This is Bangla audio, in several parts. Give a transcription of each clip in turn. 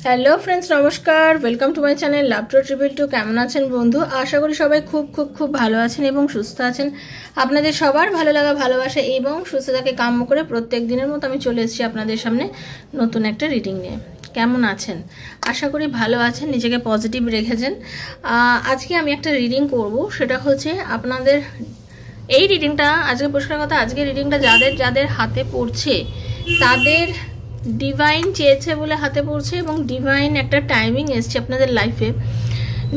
হ্যালো ফ্রেন্ডস, নমস্কার। Welcome to my channel love two triple two. কেমন আছেন বন্ধু? আশা করি সবাই খুব খুব খুব ভালো আছেন এবং সুস্থ আছেন। আপনাদের সবার ভালো লাগা, ভালোবাসা এবং সুস্থতাকে কাম্য করে প্রত্যেক দিনের মতো আমি চলে এসেছি আপনাদের সামনে নতুন একটা রিডিং নিয়ে। কেমন আছেন? আশা করি ভালো আছেন, নিজেকে পজিটিভ রেখেছেন। আজকে আমি একটা রিডিং করব, সেটা হচ্ছে আপনাদের এই রিডিংটা, আজকে পরিষ্কার কথা, আজকে রিডিংটা যাদের যাদের হাতে পড়ছে তাদের ডিভাইন চেয়েছে বলে হাতে পড়ছে এবং ডিভাইন একটা টাইমিং এসছে আপনাদের লাইফে,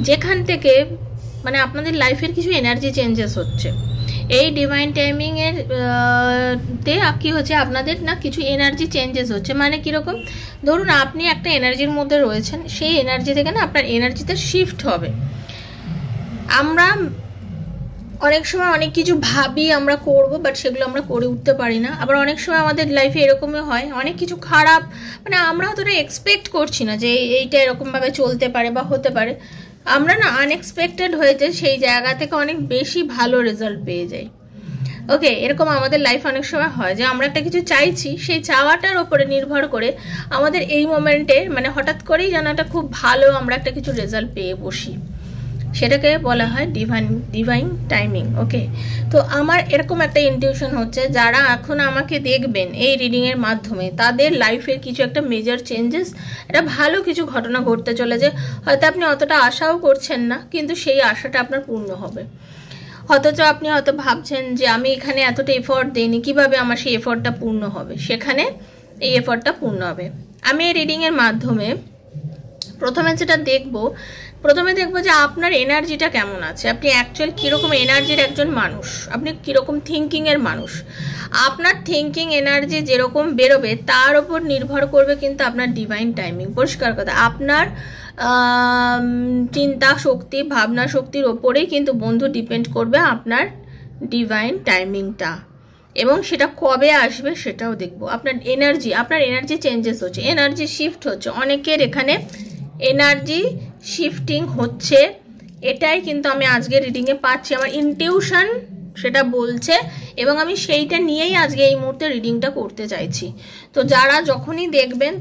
যেখান থেকে মানে আপনাদের লাইফের কিছু এনার্জি চেঞ্জেস হচ্ছে। এই ডিভাইন টাইমিংয়ের তে কি হচ্ছে, আপনাদের না কিছু এনার্জি চেঞ্জেস হচ্ছে। মানে কীরকম, ধরুন আপনি একটা এনার্জির মধ্যে রয়েছেন, সেই এনার্জি থেকে না আপনার এনার্জিতে শিফট হবে। আমরা অনেক সময় অনেক কিছু ভাবি আমরা করব, বাট সেগুলো আমরা করে উঠতে পারি না। আবার অনেক সময় আমাদের লাইফে এরকমই হয়, অনেক কিছু খারাপ মানে আমরা অতটা এক্সপেক্ট করছি না যে এইটা এরকমভাবে চলতে পারে বা হতে পারে। আমরা না আনএক্সপেক্টেড হয়েছে সেই জায়গা থেকে অনেক বেশি ভালো রেজাল্ট পেয়ে যাই। ওকে, এরকম আমাদের লাইফ অনেক সময় হয় যে আমরা একটা কিছু চাইছি, সেই চাওয়াটার ওপরে নির্ভর করে আমাদের এই মোমেন্টে মানে হঠাৎ করেই যেন একটা খুব ভালো আমরা একটা কিছু রেজাল্ট পেয়ে বসি। সেটাকে বলা হয় ডিভাইন টাইমিং। ওকে, তো আমার এরকম একটা ইনটিউশন হচ্ছে, যারা এখন আমাকে দেখবেন এই রিডিংয়ের মাধ্যমে তাদের লাইফের কিছু একটা মেজর চেঞ্জেস, একটা ভালো কিছু ঘটনা ঘটতে চলেছে। হয়তো আপনি অতটা আশাও করছেন না, কিন্তু সেই আশাটা আপনার পূর্ণ হবে। অথচ আপনি হয়তো ভাবছেন যে আমি এখানে এতটা এফোর্ট দিইনি, কীভাবে আমার সেই এফোর্টটা পূর্ণ হবে। সেখানে এই এফোর্টটা পূর্ণ হবে। আমি এই রিডিংয়ের মাধ্যমে প্রথমে দেখবো যে আপনার এনার্জিটা কেমন আছে, আপনি অ্যাকচুয়াল কীরকম এনার্জির একজন মানুষ, আপনি কীরকম থিঙ্কিংয়ের মানুষ। আপনার থিঙ্কিং এনার্জি যেরকম বেরোবে তার ওপর নির্ভর করবে কিন্তু আপনার ডিভাইন টাইমিং। পরিষ্কার কথা, আপনার চিন্তা শক্তি, ভাবনা শক্তির ওপরেই কিন্তু বন্ধু ডিপেন্ড করবে আপনার ডিভাইন টাইমিংটা, এবং সেটা কবে আসবে সেটাও দেখবো। আপনার এনার্জি চেঞ্জেস হচ্ছে, এনার্জি শিফট হচ্ছে, অনেকের এখানে এনার্জি শিফটিং হচ্ছে। এটাই কিন্তু আমি আজকে রিডিংয়ে পাচ্ছি, আমার ইনটিউশন সেটা বলছে, এবং আমি সেইটা নিয়েই আজকে এই মুহূর্তে রিডিংটা করতে চাইছি। তো যারা যখনই দেখবেন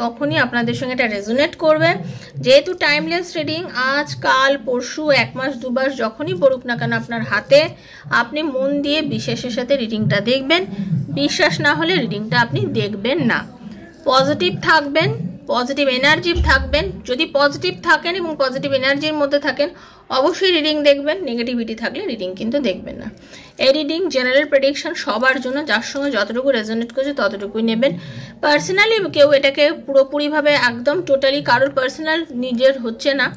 তখনই আপনাদের সঙ্গে এটা রেজোনেট করবে। যেহেতু টাইমলেস রিডিং, আজ কাল পরশু, 1 মাস 2 মাস যখনই পড়ুক না কেন আপনার হাতে, আপনি মন দিয়ে বিশ্বাসের সাথে রিডিংটা দেখবেন। বিশ্বাস না হলে রিডিংটা আপনি দেখবেন না। পজিটিভ থাকবেন, পজিটিভ এনার্জি থাকবেন। যদি পজিটিভ থাকেন এবং পজিটিভ এনার্জির মধ্যে থাকেন অবশ্যই রিডিং দেখবেন। নেগেটিভিটি থাকলে রিডিং কিন্তু দেখবেন না। এই রিডিং জেনারেল প্রেডিকশন সবার জন্য, যার সঙ্গে যতটুকু রেজোনেট করছে ততটুকুই নেবেন। পার্সোনালি কেউ এটাকে পুরোপুরিভাবে একদম টোটালি কারোর পার্সোনাল নিজের হচ্ছে না।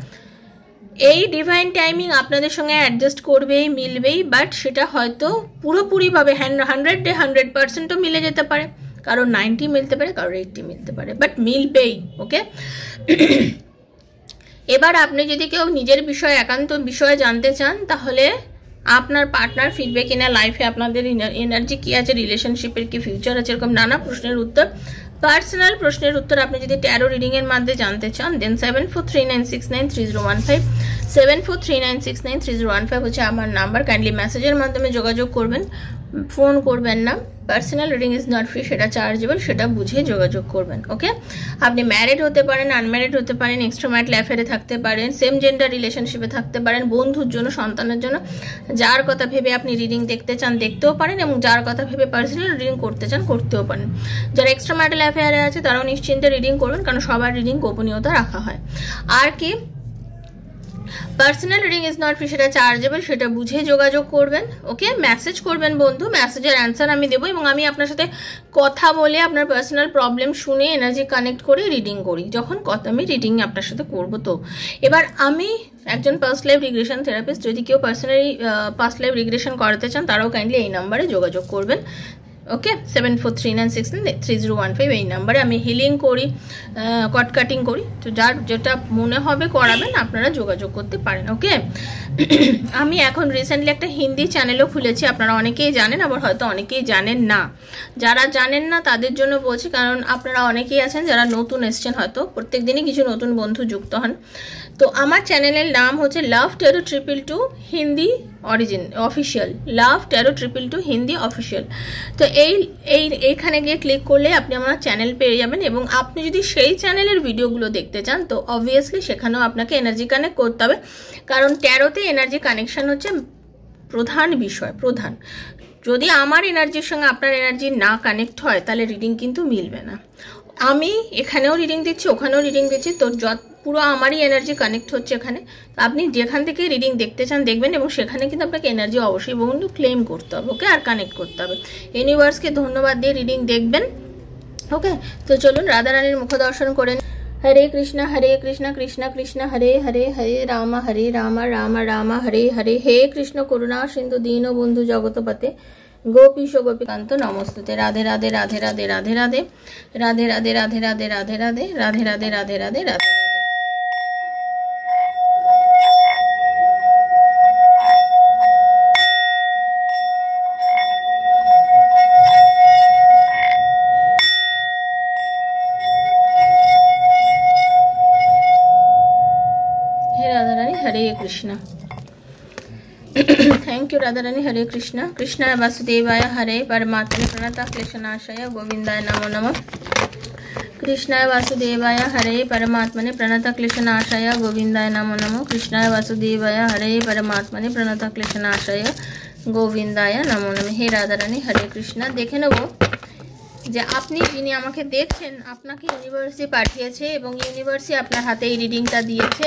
এই ডিভাইন টাইমিং আপনাদের সঙ্গে অ্যাডজাস্ট করবেই, মিলবেই, বাট সেটা হয়তো পুরোপুরিভাবে 100% মিলে যেতে পারে, কারোর 90 মিলতে পারে, কারোর 80 মিলতে পারে, বাট মিলবেই। ওকে, এবার আপনি যদি কেউ নিজের বিষয়ে, একান্ত বিষয়ে জানতে চান, তাহলে আপনার পার্টনার ফিরবে কিনা লাইফে, আপনাদের এনার্জি কি আছে, রিলেশনশিপের কি ফিউচার আছে, এরকম নানা প্রশ্নের উত্তর, পার্সোনাল প্রশ্নের উত্তর আপনি যদি ট্যারো রিডিংয়ের মাধ্যমে জানতে চান, দেন 7439693015 7439693015 হচ্ছে আমার নাম্বার। কাইন্ডলি মেসেজের মাধ্যমে যোগাযোগ করবেন, ফোন করবেন না। Personal reading is not free, সেটা চার্জেবল, সেটা বুঝে যোগাযোগ করবেন। ওকে, আপনি ম্যারিড হতে পারেন, আনম্যারিড হতে পারেন, এক্সট্রাম্যারিটাল অ্যাফেয়ারে থাকতে পারেন, সেম জেন্ডার রিলেশনশিপে থাকতে পারেন, বন্ধুর জন্য, সন্তানের জন্য, যার কথা ভেবে আপনি রিডিং দেখতে চান দেখতেও পারেন, এবং যার কথা ভেবে পার্সোনাল রিডিং করতে চান করতেও পারেন। যারা এক্সট্রাম্যারিটাল অ্যাফেয়ারে আছে তারাও নিশ্চিন্তে রিডিং করবেন, কারণ সবার রিডিং গোপনীয়তা রাখা হয়। আর কি, personal reading is not free, সেটা চার্জেবল, সেটা বুঝে যোগাযোগ করবেন। ওকে, মেসেজ করবেন বন্ধু, মেসেজের অ্যান্সার আমি দেবো, এবং আমি আপনার সাথে কথা বলে আপনার পার্সোনাল প্রবলেম শুনে এনার্জি কানেক্ট করে রিডিং করি। যখন আমি রিডিং আপনার সাথে করবো, তো এবার আমি একজন পাস্ট লাইফ রিগ্রেশন থেরাপিস্ট। যদি কেউ পার্সোনালি পাস্ট লাইফ রিগ্রেশন করাতে চান তারাও কাইন্ডলি এই নাম্বারে যোগাযোগ করবেন। ওকে, 7439693015 এই নাম্বারে আমি হিলিং করি, কট কাটিং করি। তো যার যেটা মনে হবে করাবেন, আপনারা যোগাযোগ করতে পারেন। ওকে, আমি এখন রিসেন্টলি একটা হিন্দি চ্যানেলও খুলেছি, আপনারা অনেকেই জানেন, আবার হয়তো অনেকেই জানেন না। যারা জানেন না তাদের জন্য বলছি, কারণ আপনারা অনেকেই আছেন যারা নতুন এসছেন, হয়তো প্রত্যেক দিনই কিছু নতুন বন্ধু যুক্ত হন। তো আমার চ্যানেলের নাম হচ্ছে love two triple two Hindi origin official, love tarot 222 Hindi official. তো এইখানে গিয়ে ক্লিক করলে আপনি আমার চ্যানেল পেয়ে যাবেন, এবং আপনি যদি সেই চ্যানেলের ভিডিওগুলো দেখতে চান তো অবভিয়াসলি সেখানেও আপনাকে এনার্জি কানেক্ট করতে হবে, কারণ ট্যারোতে এনার্জি কানেকশন হচ্ছে প্রধান বিষয়, প্রধান। যদি আমার এনার্জির সঙ্গে আপনার এনার্জি না কানেক্ট হয় তাহলে রিডিং কিন্তু মিলবে না। আমি এখানেও রিডিং দিচ্ছি, ওখানেও রিডিং দিচ্ছি, তো পুরো আমারই এনার্জি কানেক্ট হচ্ছে এখানে। আপনি যেখান থেকে রিডিং দেখতে চান দেখবেন, এবং সেখানে কিন্তু আপনাকে এনার্জি অবশ্যই বন্ধু ক্লেম করতে হবে, ওকে, আর কানেক্ট করতে হবে। ইউনিভার্সকে ধন্যবাদ দিয়ে রিডিং দেখবেন, ওকে। তো চলুন রাধারানীর মুখ দর্শন করেন। হরে কৃষ্ণ কৃষ্ণ কৃষ্ণ হরে হরে, হরে রাম রাম রাম হরে হরে। হে কৃষ্ণ করুণা সিন্ধু দীন বন্ধু জগৎপতে, গোপীশ গোপীকান্ত নমস্তুতে। রাধে রাধে রাধে রাধে রাধে রাধে রাধে রাধে রাধে রাধে রাধে রাধে রাধে রাধে রাধে রাধে রাধে। হে রাধারানী, হরে কৃষ্ণ। Thank you Radha Rani. हरे कृष्णा कृष्णाय वासुदेवाय हरे परमात्मने प्रणता क्लेशनाशाय गोविंदाय नमो नमः। कृष्णाय वासुदेवाय हरे परमात्मने प्रणता क्लेशनाशाय गोविंदाय नमो नमः। कृष्णाय वासुदेवाय हरे परमात्मने प्रणता क्लेशनाशाय गोविंदाय नमो नमः। हे राधा रानी, हरे कृष्णा। देखे नेब যে আপনি যিনি আমাকে দেখছেন আপনাকে ইউনিভার্সে পাঠিয়েছে, এবং ইউনিভার্সে আপনার হাতে এই রিডিংটা দিয়েছে।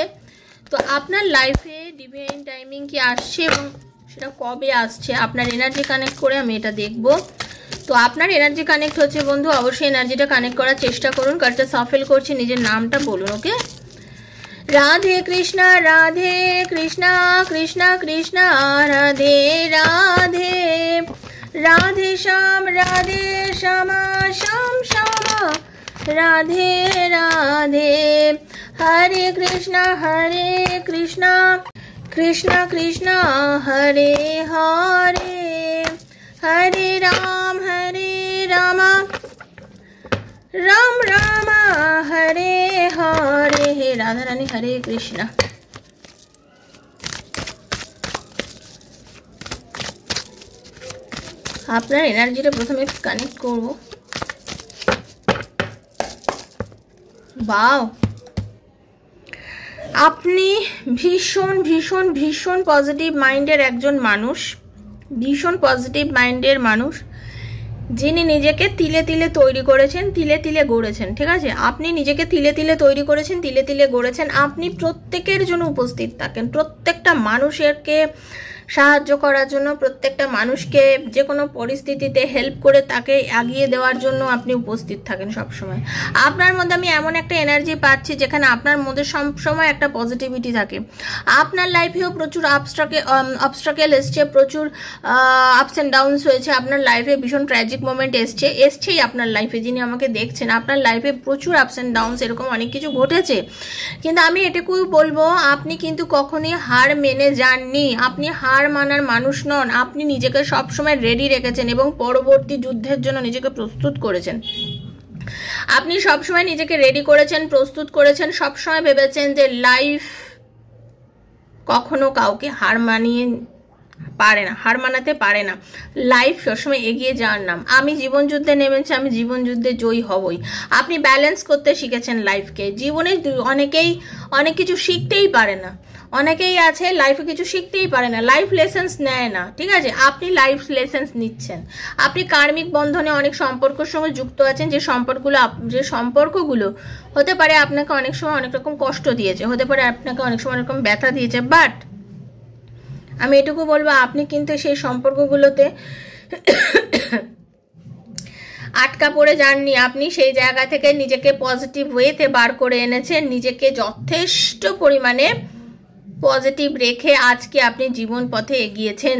তো আপনার লাইফে ডিভাইন টাইমিং কি আসছে এবং সেটা কবে আসছে, আপনার এনার্জি কানেক্ট করে আমি এটা দেখব। তো আপনার এনার্জি কানেক্ট হচ্ছে বন্ধু, অবশ্যই এনার্জিটা কানেক্ট করার চেষ্টা করুন। কার্ডটা সাফল করছি, নিজের নামটা বলুন, ওকে। রাধে কৃষ্ণ কৃষ্ণ কৃষ্ণ রাধে রাধে, রাধে শ্যাম শ্যাম শ্যাম রাধে রাধে। हरे कृष्णा कृष्णा कृष्णा हरे हरे, हरे राम राम राम हरे हरे। हे राधा रानी, हरे कृष्णा। আপনার এনার্জিটা প্রথমে কানেক্ট করব। বাও, আপনি ভীষণ ভীষণ ভীষণ পজিটিভ মাইন্ডের একজন মানুষ, ভীষণ পজিটিভ মাইন্ডের মানুষ, যিনি নিজেকে তিলে তিলে তৈরি করেছেন, তিলে তিলে গড়েছেন। ঠিক আছে, আপনি নিজেকে তিলে তিলে তৈরি করেছেন, তিলে তিলে গড়েছেন। আপনি প্রত্যেকের জন্য উপস্থিত থাকেন, প্রত্যেকটা মানুষকে সাহায্য করার জন্য, প্রত্যেকটা মানুষকে যে কোনো পরিস্থিতিতে হেল্প করে তাকে এগিয়ে দেওয়ার জন্য আপনি উপস্থিত থাকেন সবসময়। আপনার মধ্যে আমি এমন একটা এনার্জি পাচ্ছি যেখানে আপনার মধ্যে সবসময় একটা পজিটিভিটি থাকে। আপনার লাইফেও প্রচুর অবস্ট্রাকেল এসছে, প্রচুর আপস অ্যান্ড ডাউনস হয়েছে। আপনার লাইফে ভীষণ ট্র্যাজিক মোমেন্ট এসছেই আপনার লাইফে। যিনি আমাকে দেখছেন, আপনার লাইফে প্রচুর আপস অ্যান্ড ডাউনস, এরকম অনেক কিছু ঘটেছে। কিন্তু আমি এটুকুই বলবো, আপনি কিন্তু কখনোই হার মেনে যাননি, আপনি হার মানার মানুষ নন। আপনি নিজেকে সবসময় রেডি রেখেছেন এবং পরবর্তী যুদ্ধের জন্য নিজেকে প্রস্তুত করেছেন। আপনি সবসময় নিজেকে রেডি করেছেন, প্রস্তুত করেছেন, সবসময় ভেবেছেন যে লাইফ কখনো কাউকে হার মানাতে পারে না। লাইফ সবসময় এগিয়ে যাওয়ার নাম। আমি জীবন যুদ্ধে নেমেছি, আমি জীবন যুদ্ধে জয়ী হবই। আপনি ব্যালেন্স করতে শিখেছেন লাইফকে। জীবনে অনেক কিছু শিখতেই পারে না, অনেকেই আছে লাইফে কিছু শিখতেই পারে না, লাইফ লেসেন্স নেয় না। ঠিক আছে, আপনি লাইফ লেসেন্স নিচ্ছেন। আপনি কার্মিক বন্ধনে অনেক সম্পর্কের সঙ্গে যুক্ত আছেন, যে সম্পর্কগুলো হতে পারে আপনাকে অনেক সময় অনেক রকম কষ্ট দিয়েছে, হতে পারে আপনাকে অনেক সময় অনেক রকম ব্যথা দিয়েছে। বাট আমি এটুকু বলবো, আপনি কিন্তু সেই সম্পর্কগুলোতে আটকা পড়ে যাননি। আপনি সেই জায়গা থেকে নিজেকে পজিটিভ ওয়েতে বার করে এনেছেন, নিজেকে যথেষ্ট পরিমাণে পজিটিভ রেখে আজকে আপনি জীবন পথে এগিয়েছেন।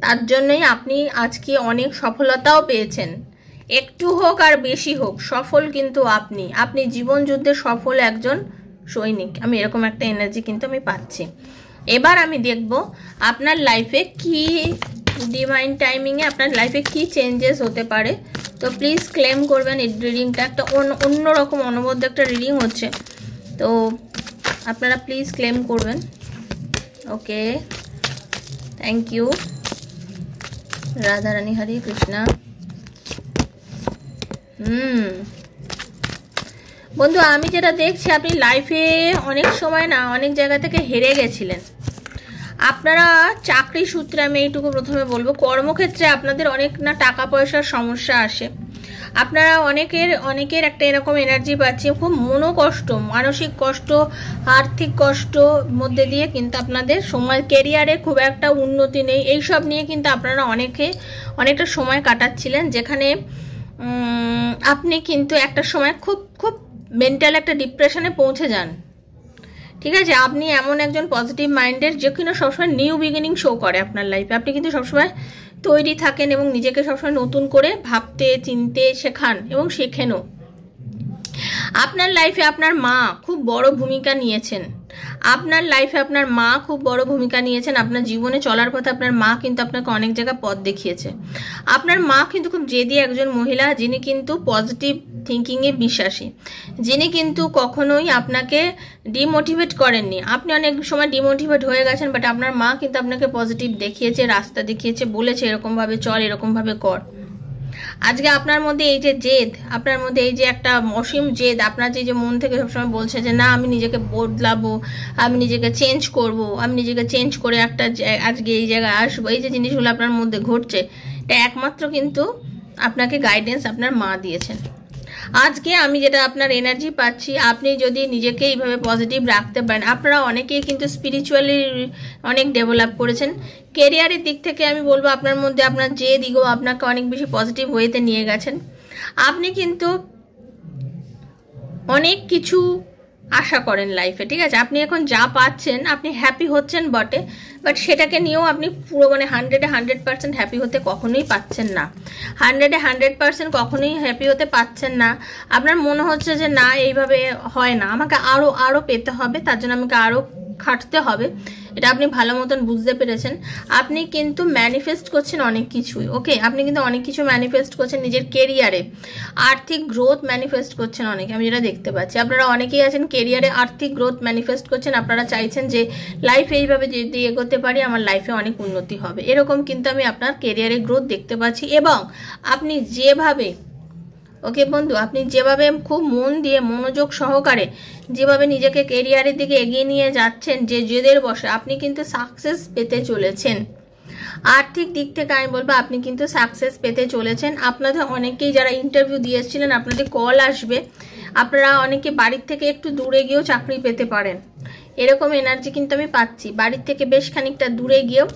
তার জন্যই আপনি আজকে অনেক সফলতাও পেয়েছেন। একটু হোক আর বেশি হোক, সফল কিন্তু আপনি জীবন যুদ্ধে সফল একজন সৈনিক। আমি এরকম একটা এনার্জি কিন্তু আমি পাচ্ছি। এবার আমি দেখব আপনার লাইফে কি ডিভাইন টাইমিংয়ে আপনার লাইফে কি চেঞ্জেস হতে পারে। তো প্লিজ ক্লেম করবেন। এই রিডিংটা একটা অন্যরকম অনবদ্য একটা রিডিং হচ্ছে, তো আপনারা প্লিজ ক্লেম করবেন, okay. Thank you. Radha Rani, Hare Krishna. বন্ধু, আমি যেটা দেখছি আপনি লাইফে অনেক সময় না অনেক জায়গা থেকে হেরে গেছিলেন। আপনারা চাকরি সূত্রে, আমি এইটুকু প্রথমে বলবো, কর্মক্ষেত্রে আপনাদের অনেক না টাকা পয়সার সমস্যা আসে। আপনারা অনেকের একটা এরকম এনার্জি পাচ্ছি, খুব মনোকষ্ট, মানসিক কষ্ট, আর্থিক কষ্ট মধ্যে দিয়ে কিন্তু আপনাদের সময়, কেরিয়ারে খুব একটা উন্নতি নেই, এইসব নিয়ে কিন্তু আপনারা অনেকটা সময় কাটাচ্ছিলেন, যেখানে আপনি কিন্তু একটা সময় খুব খুব মেন্টাল একটা ডিপ্রেশনে পৌঁছে যান। ঠিক আছে, আপনি এমন একজন পজিটিভ মাইন্ডের যে কিনা সবসময় নিউ বিগিনিং শো করে আপনার লাইফে। আপনি কিন্তু সবসময় তৈরি থাকেন এবং নিজেকে সবসময় নতুন করে ভাবতে, চিনতে শেখান এবং শেখেনও। আপনার লাইফে আপনার মা খুব বড় ভূমিকা নিয়েছেন। আপনার লাইফে আপনার মা খুব বড় ভূমিকা নিয়েছেন। আপনার জীবনে চলার পথে আপনার মা কিন্তু আপনাকে অনেক জায়গায় পথ দেখিয়েছে। আপনার মা কিন্তু খুব জেদি একজন মহিলা, যিনি কিন্তু পজিটিভ থিঙ্কিংয়ে বিশ্বাসী, যিনি কিন্তু কখনোই আপনাকে ডিমোটিভেট করেননি। আপনি অনেক সময় ডিমোটিভেট হয়ে গেছেন, বাট আপনার মা কিন্তু আপনাকে পজিটিভ দেখিয়েছে, রাস্তা দেখিয়েছে, বলেছে এরকমভাবে চল, এরকমভাবে কর। আজকে আপনার মধ্যে এই যে জেদ, আপনার মধ্যে এই যে একটা অসীম জেদ, আপনার যে মন থেকে সবসময় বলছে যে না আমি নিজেকে বদলাবো, আমি নিজেকে চেঞ্জ করব, আমি নিজেকে চেঞ্জ করে একটা আজকে এই জায়গায় আসবো, এই যে জিনিসগুলো আপনার মধ্যে ঘটছে, এটা একমাত্র কিন্তু আপনাকে গাইডেন্স আপনার মা দিয়েছেন। আজকে আমি যেটা আপনার এনার্জি পাচ্ছি, আপনি যদি নিজেকে এইভাবে পজিটিভ রাখতে পারেন, আপনারা অনেকেই কিন্তু স্পিরিচুয়ালি অনেক ডেভেলপ করেছেন। কেরিয়ারের দিক থেকে আমি বলবো আপনার মধ্যে আপনার যে দিকও আপনাকে অনেক বেশি পজিটিভ ওয়েতে নিয়ে গেছেন। আপনি কিন্তু অনেক কিছু আশা করেন লাইফে, ঠিক আছে। আপনি এখন যা পাচ্ছেন আপনি হ্যাপি হচ্ছেন বটে, বাট সেটাকে নিয়েও আপনি পুরো 100% হ্যাপি হতে কখনোই পাচ্ছেন না। 100% কখনোই হ্যাপি হতে পাচ্ছেন না। আপনার মনে হচ্ছে যে না এইভাবে হয় না, আমাকে আরো পেতে হবে, তার জন্য আমাকে আরো খাটতে হবে। এটা আপনি ভালো মতন বুঝতে পেরেছেন। আপনি কিন্তু ম্যানিফেস্ট করছেন অনেক কিছুই, ওকে। আপনি কিন্তু অনেক কিছু ম্যানিফেস্ট করছেন নিজের কেরিয়ারে, আর্থিক গ্রোথ ম্যানিফেস্ট করছেন অনেকে, আমি যেটা দেখতে পাচ্ছি। আপনারা অনেকেই আছেন কেরিয়ারে আর্থিক গ্রোথ ম্যানিফেস্ট করছেন। আপনারা চাইছেন যে লাইফে এইভাবে যদি এগোতে পারি আমার লাইফে অনেক উন্নতি হবে, এরকম কিন্তু আমি আপনার কেরিয়ারে গ্রোথ দেখতে পাচ্ছি। এবং আপনি যেভাবে, ওকে বন্ধু, আপনি যেভাবে খুব মন দিয়ে মনোযোগ সহকারে যেভাবে নিজেকে কেরিয়ারের দিকে এগিয়ে নিয়ে যাচ্ছেন, যে জেদের বসে আপনি কিন্তু সাকসেস পেতে চলেছেন। আর্থিক দিক থেকে আমি বলবো আপনি কিন্তু সাকসেস পেতে চলেছেন। আপনাদের অনেকেই যারা ইন্টারভিউ দিয়েছিলেন আপনাদের কল আসবে। আপনারা অনেকে বাড়ির থেকে একটু দূরে গিয়েও চাকরি পেতে পারেন, এরকম এনার্জি কিন্তু আমি পাচ্ছি। বাড়ির থেকে বেশ খানিকটা দূরে গিয়েও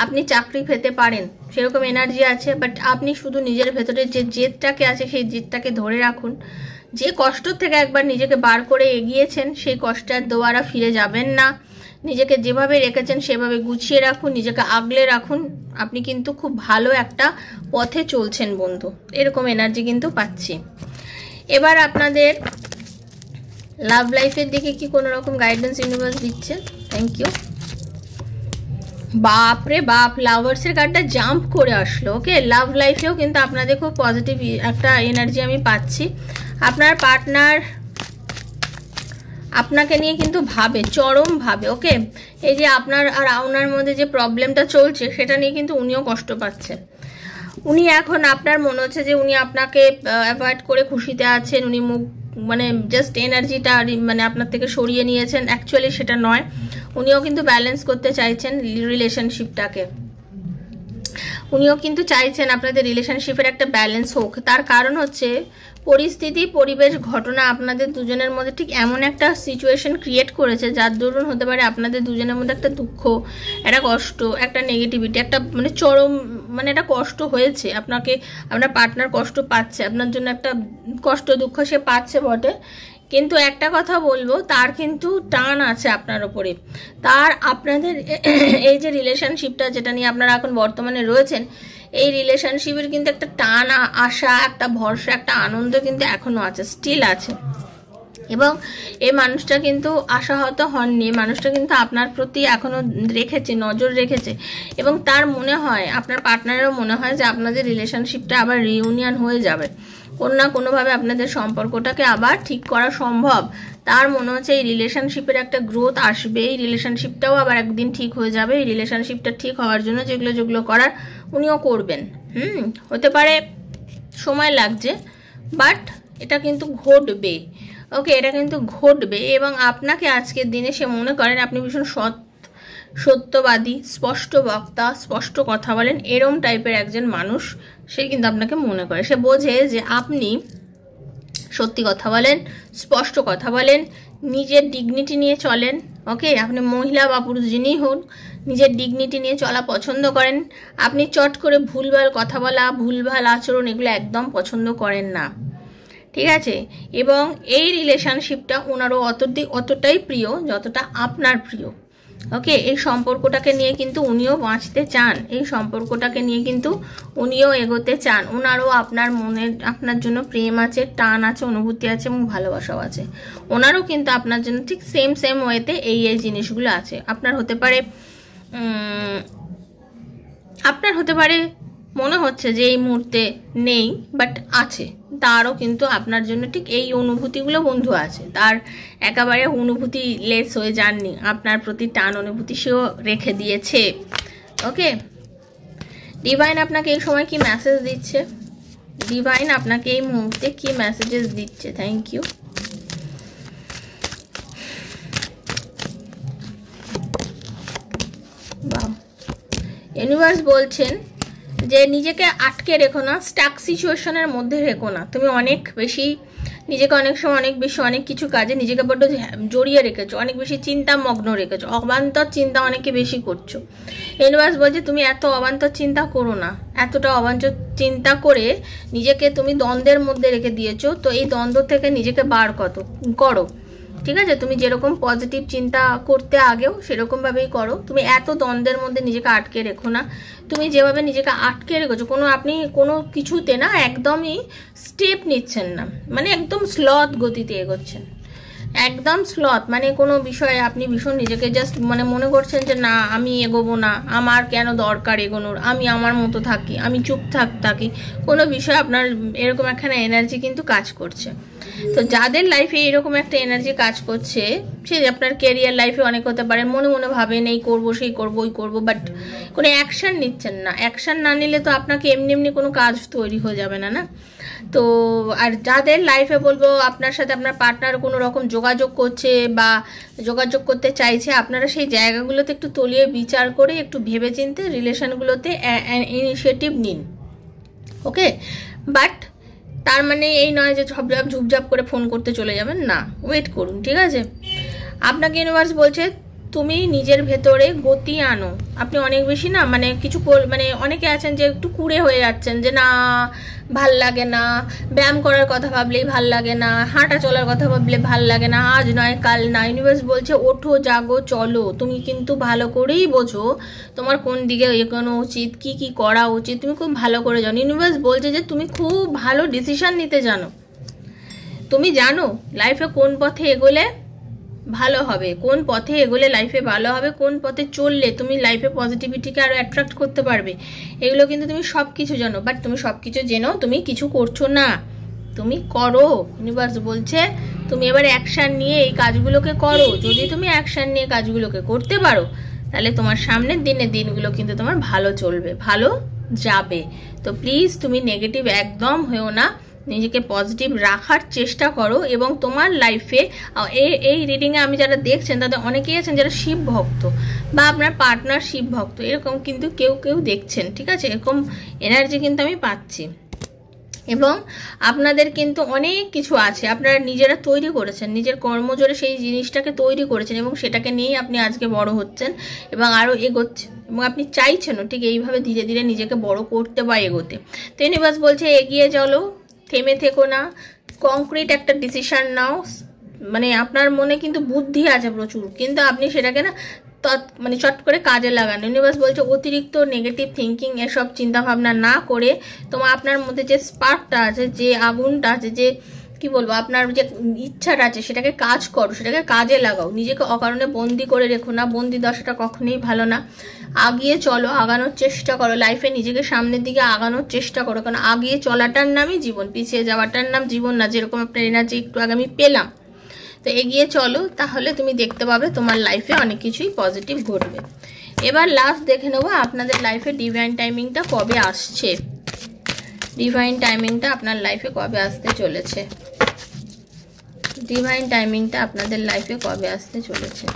আপনি চাকরি পেতে পারেন, সেরকম এনার্জি আছে। বাট আপনি শুধু নিজের ভেতরে যে জেদটাকে আছে সেই জেদটাকে ধরে রাখুন। যে কষ্ট থেকে একবার নিজেকে বার করে এগিয়েছেন সেই কষ্টের দোয়ারা ফিরে যাবেন না। নিজেকে যেভাবে রেখেছেন সেভাবে গুছিয়ে রাখুন, নিজেকে আগলে রাখুন। আপনি কিন্তু খুব ভালো একটা পথে চলছেন বন্ধু, এরকম এনার্জি কিন্তু পাচ্ছি। এবার আপনাদের লাভ লাইফের দিকে কি কোনো রকম গাইডেন্স ইউনিভার্স দিচ্ছে? Thank you. বাপ রে বাপ, লাভার্সের কার্ডটা জাম্প করে আসলো, ওকে। লাভ লাইফেও কিন্তু আপনাদের খুব পজিটিভ একটা এনার্জি আমি পাচ্ছি। আপনার পার্টনার আপনাকে নিয়ে কিন্তু ভাবে, চরম ভাবে, ওকে। এই যে আপনার আর ওনার মধ্যে যে প্রবলেমটা চলছে সেটা নিয়ে কিন্তু উনিও কষ্ট পাচ্ছে। উনি এখন আপনার মনে হচ্ছে যে উনি আপনাকে অ্যাভয়েড করে খুশিতে আছেন, উনি মুখ জাস্ট এনার্জিটা আপনার থেকে সরিয়ে নিয়েছেন। অ্যাকচুয়ালি সেটা নয়, উনিও কিন্তু ব্যালেন্স করতে চাইছেন রিলেশনশিপটাকে। উনিও কিন্তু চাইছেন আপনাদের রিলেশনশিপের একটা ব্যালেন্স হোক। তার কারণ হচ্ছে পরিস্থিতি, পরিবেশ, ঘটনা আপনাদের দুজনের মধ্যে ঠিক এমন একটা সিচুয়েশন ক্রিয়েট করেছে যার দরুন হতে পারে আপনাদের দুজনের মধ্যে একটা দুঃখ, একটা কষ্ট, একটা নেগেটিভিটি, একটা চরম একটা কষ্ট হয়েছে। আপনার পার্টনার কষ্ট পাচ্ছে, আপনার জন্য একটা কষ্ট দুঃখ সে পাচ্ছে বটে। কিন্তু একটা কথা বলবো, তার কিন্তু টান আছে আপনার উপরে। তার আপনাদের এই যে রিলেশনশিপটা যেটা নিয়ে আপনারা এখন বর্তমানে রয়েছেন, এই রিলেশনশিপের কিন্তু একটা টান, আশা, একটা ভরসা, একটা আনন্দ কিন্তু এখনো আছে, স্টিল আছে। এবং এই মানুষটা কিন্তু আশাহত হননি, মানুষটা কিন্তু আপনার প্রতি এখনো রেখেছে, নজর রেখেছে। এবং তার মনে হয়, আপনার পার্টনারেরও মনে হয় যে আপনাদের রিলেশনশিপটা আবার রিইউনিয়ন হয়ে যাবে, কোনো না কোনোভাবে আপনাদের সম্পর্কটাকে আবার ঠিক করা সম্ভব। তার মনে হচ্ছে এই রিলেশনশিপের একটা গ্রোথ আসবে, এই রিলেশনশিপটাও আবার একদিন ঠিক হয়ে যাবে। এই রিলেশনশিপটা ঠিক হওয়ার জন্য যেগুলো যেগুলো করার উনিও করবেন। হতে পারে সময় লাগছে, বাট এটা কিন্তু ঘটবে। ওকে, এটা কিন্তু ঘটবে। এবং আপনাকে আজকের দিনে সে মনে করেন আপনি ভীষণ সত্যবাদী, স্পষ্ট বক্তা, স্পষ্ট কথা বলেন, এরম টাইপের একজন মানুষ সে কিন্তু আপনাকে মনে করে। সে বোঝে যে আপনি সত্যি কথা বলেন, স্পষ্ট কথা বলেন, নিজের ডিগনিটি নিয়ে চলেন। ওকে, আপনি মহিলা বা পুরুষ যিনিই হোক, নিজের ডিগনিটি নিয়ে চলা পছন্দ করেন। আপনি চট করে ভুলভাল কথা বলা, ভুলভাল আচরণ এগুলো একদম পছন্দ করেন না, ঠিক আছে? এবং এই রিলেশনশিপটা ওনারও অতটাই প্রিয় যতটা আপনার প্রিয়। ওকে, এই সম্পর্কটাকে নিয়ে কিন্তু উনিও বাঁচতে চান, এই সম্পর্কটাকে নিয়ে কিন্তু উনিও এগোতে চান। ওনারও আপনার জন্য প্রেম আছে, টান আছে, অনুভূতি আছে এবং ভালোবাসাও আছে। ওনারও কিন্তু আপনার জন্য ঠিক সেম ওয়েতে এই জিনিসগুলো আছে। আপনার হতে পারে মনে হচ্ছে যে এই মুহূর্তে নেই, বাট আছে। তারও কিন্তু আপনার জন্য ঠিক এই অনুভূতিগুলো বন্ধু আছে। তার একেবারে অনুভূতি লেস হয়ে যাননি, আপনার প্রতি টান অনুভূতি সেও রেখে দিয়েছে। ওকে, ডিভাইন আপনাকে এই সময় কি মেসেজ দিচ্ছে? ডিভাইন আপনাকে এই মুহূর্তে কি মেসেজেস দিচ্ছে? Thank you. বাহ, ইউনিভার্স বলছেন যে নিজেকে আটকে রেখো না, স্টাক সিচুয়েশনের মধ্যে রেখো না। তুমি অনেক বেশি নিজেকে অনেক কিছু কাজে নিজেকে বড্ড জড়িয়ে রেখেছো, অনেক বেশি চিন্তা মগ্ন রেখেছো, অবান্তর চিন্তা অনেকে বেশি করছো। ইউনিভার্স বলছে তুমি এত অবান্তর চিন্তা করো না। এতটা অবান্তর চিন্তা করে নিজেকে তুমি দ্বন্দ্বের মধ্যে রেখে দিয়েছো। তো এই দ্বন্দ্ব থেকে নিজেকে বার করো, ঠিক আছে? তুমি যেরকম পজিটিভ চিন্তা করতে আগেও সেরকমভাবেই করো। তুমি এত দ্বন্দ্বের মধ্যে নিজেকে আটকে রেখো না। তুমি যেভাবে নিজেকে আটকে রেখেছো, আপনি কোনো কিছুতে না একদমই স্টেপ নিচ্ছেন না, মানে একদম স্লথ গতিতে এগোচ্ছেন, একদম স্লথ। মানে কোনো বিষয়ে আপনি ভীষণ নিজেকে জাস্ট মনে করছেন যে না আমি এগোবো না, আমার কেন দরকার এগোনোর, আমি আমার মতো থাকি, আমি চুপ থাকি। কোনো বিষয়ে আপনার এরকম একখানা এনার্জি কিন্তু কাজ করছে। তো যাদের লাইফে এরকম একটা এনার্জি কাজ করছে, সে আপনার ক্যারিয়ার লাইফে অনেক হতে পারে, মনে ভাবেন এই করবো সেই করবো ওই করবো, বাট কোনো অ্যাকশন নিচ্ছেন না। অ্যাকশন না নিলে তো আপনাকে এমনি কোনো কাজ তৈরি হয়ে যাবে না। তো আর যাদের লাইফে বলবো আপনার সাথে আপনার পার্টনার কোনো রকম যোগাযোগ করছে বা যোগাযোগ করতে চাইছে, আপনারা সেই জায়গাগুলোতে একটু তলিয়ে বিচার করে একটু ভেবেচিন্তে রিলেশনগুলোতে ইনিশিয়েটিভ নিন। ওকে, বাট তার মানে এই নয় যে ঝুপঝাপ করে ফোন করতে চলে যাবেন না, ওয়েট করুন, ঠিক আছে? আপনাকে ইউনিভার্স বলছে তুমি নিজের ভেতরে গতি আনো। আপনি অনেক বেশি না কিছু অনেকে আছেন যে একটু কুড়ে হয়ে যাচ্ছেন, যে না ভাল লাগে না, ব্যায়াম করার কথা ভাবলেই ভাল লাগে না, হাঁটা চলার কথা ভাবলে ভাল লাগে না, আজ নয় কাল না। ইউনিভার্স বলছে ওঠো, জাগো, চলো। তুমি কিন্তু ভালো করেই বোঝো তোমার কোন দিকে এগোনো উচিত, কি করা উচিত, তুমি খুব ভালো করে জানো। ইউনিভার্স বলছে যে তুমি খুব ভালো ডিসিশন নিতে জানো। তুমি জানো লাইফে কোন পথে এগোলে ভালো হবে, কোন পথে এগোলে লাইফে ভালো হবে, কোন পথে চললে তুমি লাইফে পজিটিভিটিকে আরো অ্যাট্রাক্ট করতে পারবে। এগুলো কিন্তু তুমি সব কিছু জানো, বাট তুমি সব কিছু জেনেও তুমি কিছু করছো না। তুমি করো। ইউনিভার্স বলছে তুমি এবার অ্যাকশন নিয়ে এই কাজগুলোকে করো। যদি তুমি অ্যাকশন নিয়ে কাজগুলোকে করতে পারো, তাহলে তোমার সামনের দিনগুলো কিন্তু তোমার ভালো চলবে, ভালো যাবে। তো প্লিজ তুমি নেগেটিভ একদম হয়েও না, নিজেকে পজিটিভ রাখার চেষ্টা করো। এবং তোমার লাইফে এই রিডিংয়ে আমি যারা দেখছেন তাদের অনেকেই আছেন যারা শিব ভক্ত বা আপনার পার্টনার শিব ভক্ত, এরকম কিন্তু কেউ দেখছেন, ঠিক আছে? এরকম এনার্জি কিন্তু আমি পাচ্ছি। এবং আপনাদের কিন্তু অনেক কিছু আছে আপনারা নিজেরা তৈরি করেছেন, নিজের কর্মজোরে সেই জিনিসটাকে তৈরি করেছেন এবং সেটাকে নিয়েই আপনি আজকে বড় হচ্ছেন এবং আরও এগোচ্ছেন এবং আপনি চাইছেনও ঠিক এইভাবে ধীরে ধীরে নিজেকে বড় করতে বা এগোতে। তো ইউনিভার্স বলছে এগিয়ে চলো, থেমে থেকো না, কংক্রিট একটা ডিসিশন নাও। আপনার মনে কিন্তু বুদ্ধি আছে প্রচুর, কিন্তু আপনি সেটাকে না চট করে কাজে লাগান। ইউনিভার্স বলছে অতিরিক্ত নেগেটিভ থিঙ্কিং এসব চিন্তা ভাবনা না করে আপনার মধ্যে যে স্পার্কটা আছে, যে আগুনটা আছে, যে কি বলবো আপনার যে ইচ্ছাটা আছে, সেটাকে কাজ করো, সেটাকে কাজে লাগাও। নিজেকে অকারণে বন্দি করে রেখো না, বন্দি দশাটা কখনোই ভালো না। আগিয়ে চলো, আগানোর চেষ্টা করো, লাইফে নিজেকে সামনের দিকে আগানোর চেষ্টা করো, কারণ আগিয়ে চলাটার নামই জীবন, পিছিয়ে যাওয়াটার নাম জীবন না। যেরকম আপনার এনার্জি একটু আগে আমি পেলাম, তো এগিয়ে চলো, তাহলে তুমি দেখতে পাবে তোমার লাইফে অনেক কিছুই পজিটিভ ঘটবে। এবার লাস্ট দেখে নেবো আপনাদের লাইফে ডিভাইন টাইমিংটা কবে আসছে। ডিভাইন টাইমিংটা আপনার লাইফে কবে আসতে চলেছে। ডিভাইন টাইমিংটা আপনাদের লাইফে কবে আসতে চলেছে।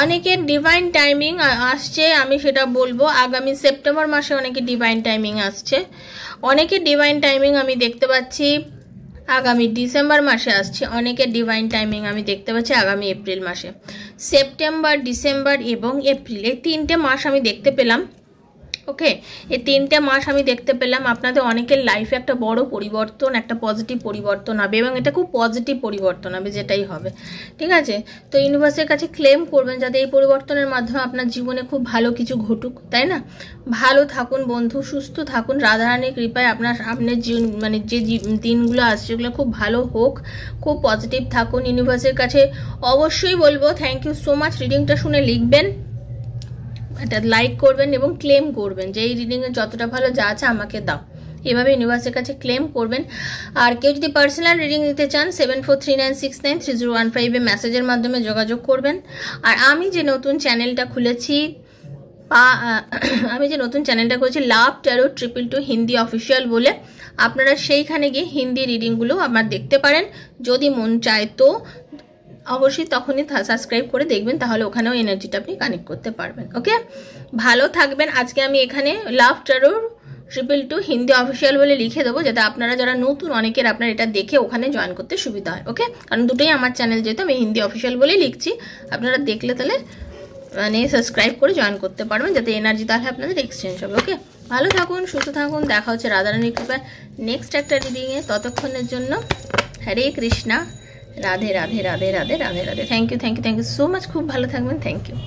অনেকের ডিভাইন টাইমিং আসছে, আমি সেটা বলবো আগামী সেপ্টেম্বর মাসে অনেকের ডিভাইন টাইমিং আসছে। অনেকের ডিভাইন টাইমিং আমি দেখতে পাচ্ছি আগামী ডিসেম্বর মাসে আসছে। অনেকের ডিভাইন টাইমিং আমি দেখতে পাচ্ছি আগামী এপ্রিল মাসে। সেপ্টেম্বর, ডিসেম্বর এবং এপ্রিল, এই 3টে মাস আমি দেখতে পেলাম। ওকে, এই 3টে মাস আমি দেখতে পেলাম আপনাদের অনেকের লাইফে একটা বড় পরিবর্তন, একটা পজিটিভ পরিবর্তন হবে এবং এটা খুব পজিটিভ পরিবর্তন হবে, যেটাই হবে। ঠিক আছে, তো ইউনিভার্সের কাছে ক্লেম করবেন যাতে এই পরিবর্তনের মাধ্যমে আপনার জীবনে খুব ভালো কিছু ঘটুক, তাই না? ভালো থাকুন বন্ধু, সুস্থ থাকুন, রাধারানীর কৃপায় আপনার সামনে মানে যে দিনগুলো আসছে সেগুলো খুব ভালো হোক, খুব পজিটিভ থাকুন। ইউনিভার্সের কাছে অবশ্যই বলবো থ্যাংক ইউ সো মাচ। রিডিংটা শুনে লিখবেন, এটা লাইক করবেন এবং ক্লেম করবেন যে এই রিডিংয়ে যতটা ভালো যা আছে আমাকে দাও, এভাবে ইউনিভার্সের কাছে ক্লেম করবেন। আর কেউ যদি পার্সোনাল রিডিং নিতে চান 7439693015 মেসেজের মাধ্যমে যোগাযোগ করবেন। আর আমি যে নতুন চ্যানেলটা খুলেছি লাভ ট্যারো 222 হিন্দি অফিসিয়াল বলে, আপনারা সেইখানে গিয়ে হিন্দি রিডিংগুলো আমার দেখতে পারেন। যদি মন চায় তো অবশ্যই তখনই সাবস্ক্রাইব করে দেখবেন, তাহলে ওখানেও এনার্জিটা আপনি কানেক্ট করতে পারবেন। ওকে, ভালো থাকবেন। আজকে আমি এখানে লাভ ট্যারো 222 হিন্দি অফিসিয়াল বলে লিখে দেবো, যাতে আপনারা যারা নতুন অনেকের আপনার এটা দেখে ওখানে জয়েন করতে সুবিধা হয়। ওকে, কারণ দুটোই আমার চ্যানেল, যেহেতু আমি হিন্দি অফিসিয়াল বলেই লিখছি, আপনারা দেখলে তাহলে মানে সাবস্ক্রাইব করে জয়েন করতে পারবেন, যাতে এনার্জি তাহলে আপনাদের এক্সচেঞ্জ হবে। ওকে, ভালো থাকুন, সুস্থ থাকুন, দেখা হচ্ছে রাধারানীর কৃপায় নেক্সট একটা রিডিংয়ে। ততক্ষণের জন্য Hare Krishna, Radhe Radhe Radhe Radhe Radhe Radhe. Thank you so much, খুব ভালো থাকবেন। Thank you.